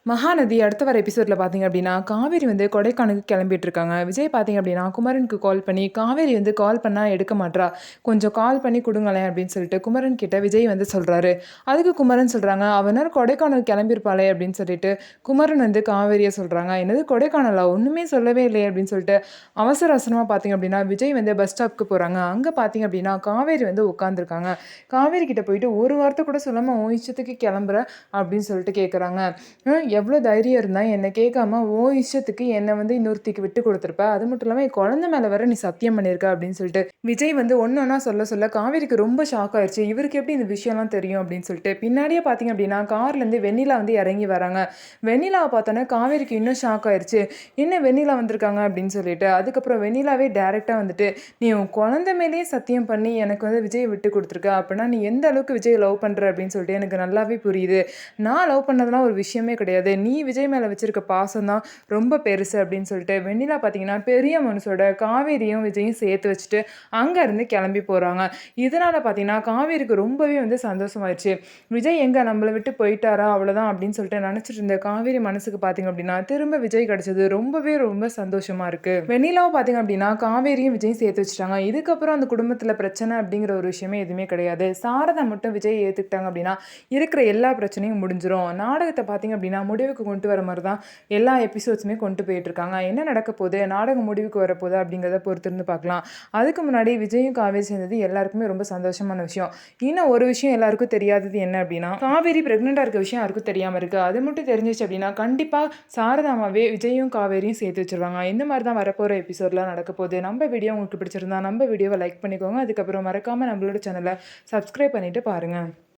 மகாநதி அடுத்த வர எபிசோட்ல பார்த்தீங்க அப்படின்னா, காவேரி வந்து கொடைக்கானலுக்கு கிளம்பிட்டு இருக்காங்க. விஜய் பார்த்தீங்க அப்படின்னா, குமரனுக்கு கால் பண்ணி, காவேரி வந்து கால் பண்ணா எடுக்க மாட்றா. கொஞ்சம் கால் பண்ணி குடுங்களேன் அப்படின்னு சொல்லிட்டு குமரன் கிட்ட விஜய் வந்து சொல்றாரு. அதுக்கு குமரன் சொல்றாங்க, "அவ நேரம் கொடைக்கானல் கிளம்பியிருப்பாளே" அப்படின்னு சொல்லிட்டு குமரன் வந்து காவேரிய சொல்றாங்க. "என்னது கொடைக்கானலா? ஒண்ணுமே சொல்லவே இல்லையே" அப்படின்னு சொல்லிட்டு அவசர அவசரமா பார்த்தீங்க அப்படின்னா, விஜய் வந்து பஸ் ஸ்டாப்க்கு போறாங்க. அங்க பார்த்தீங்க அப்படின்னா, காவேரி வந்து உட்காந்துருக்காங்க. காவேரி கிட்ட போயிட்டு, "ஒரு வார்த்தை கூட சொல்லாம உன் இஷ்டத்துக்கு கிளம்புற" அப்படின்னு சொல்லிட்டு கேட்குறாங்க. எவ்வளோ தைரியம் இருந்தா என்ன கேட்காம உன் இஷ்டத்துக்கு என்ன வந்து இன்னொருத்திக்கு விட்டு கொடுத்துருப்ப. அது மட்டும் இல்லாம என் குழந்தை மேல வேற நீ சத்தியம் பண்ணியிருக்க அப்படின்னு சொல்லிட்டு விஜய் வந்து ஒன்னொன்னா சொல்ல சொல்ல காவேரிக்கு ரொம்ப ஷாக் ஆயிடுச்சு. இவருக்கு எப்படி இந்த விஷயம்லாம் தெரியும் அப்படின்னு சொல்லிட்டு பின்னாடியே பார்த்தீங்க அப்படின்னா கார்லேருந்து வெண்ணிலா வந்து இறங்கி வராங்க. வெண்ணிலாவை பார்த்தோன்னே காவேரிக்கு இன்னும் ஷாக் ஆயிடுச்சு. என்ன வெண்ணிலா வந்திருக்காங்க அப்படின்னு சொல்லிட்டு அதுக்கப்புறம் வெண்ணிலாவே டேரெக்டாக வந்துட்டு, "நீ உன் குழந்தை மேலேயே சத்தியம் பண்ணி எனக்கு வந்து விஜய் விட்டு கொடுத்துருக்க. அப்படின்னா நீ எந்த அளவுக்கு விஜய் லவ் பண்ற அப்படின்னு சொல்லிட்டு எனக்கு நல்லாவே புரியுது. நான் லவ் பண்ணதெல்லாம் ஒரு விஷயமே கிடையாது. நீ விஜய் மேல வச்சிருக்க பாசம் தான் ரொம்ப பெருசு" அப்படின்னு சொல்லிட்டு வெண்ணிலா பார்த்தீங்கன்னா, பெரிய மனசோட காவேரியும் விஜயும் சேர்த்து வச்சுட்டு அங்கேருந்து கிளம்பி போறாங்க. இதனால பார்த்தீங்கன்னா, காவேரிக்கு ரொம்பவே வந்து சந்தோஷமாயிருச்சு. விஜய் எங்க நம்மள விட்டு போயிட்டாரா அவ்வளோதான் அப்படின்னு சொல்லிட்டு நினச்சிட்டு இருந்த காவேரி மனசுக்கு பார்த்தீங்க அப்படின்னா, திரும்ப விஜய் கிடைச்சது ரொம்பவே ரொம்ப சந்தோஷமா இருக்கு. வெண்ணிலாவும் பார்த்தீங்க அப்படின்னா, காவேரியும் விஜயும் சேர்த்து வச்சுட்டாங்க. இதுக்கப்புறம் அந்த குடும்பத்தில பிரச்சனை அப்படிங்கிற ஒரு விஷயமே எதுவுமே கிடையாது. சாரதா மட்டும் விஜய் ஏத்துக்கிட்டாங்க அப்படின்னா, இருக்கிற எல்லா பிரச்சனையும் முடிஞ்சிரும். நாடகத்த பார்த்தீங்க அப்படின்னா, முடிவுக்கு கொண்டு வர மாரி தான் எல்லா எபிசோட்ஸுமே கொண்டு போயிட்டுருக்காங்க. என்ன நடக்க போது? நாடகம் முடிவுக்கு வரப்போதா? அப்படிங்கிறத பொறுத்திருந்து பார்க்கலாம். அதுக்கு முன்னாடி விஜயும் காவேரி சேர்ந்தது எல்லாருக்குமே ரொம்ப சந்தோஷமான விஷயம். இன்னும் ஒரு விஷயம் எல்லாருக்கும் தெரியாதது என்ன அப்படின்னா, காவேரி பிரெக்னென்ட்டா இருக்க விஷயம் யாருக்கும் தெரியாம இருக்கு. அது மட்டும் தெரிஞ்சுச்சு அப்படின்னா, கண்டிப்பா சாரதாமாவே விஜயும் காவேரியும் சேர்த்து வச்சுருவாங்க. இந்த மாரி தான் வரப்போற எபிசோட்லாம் நடக்க போது. நம்ம வீடியோ உங்களுக்கு பிடிச்சிருந்தா நம்ம வீடியோவ லைக் பண்ணிக்கோங்க. அதுக்கப்புறம் மறக்காம நம்மளோட சேனல சப்ஸ்கிரைப் பண்ணிட்டு பாருங்க.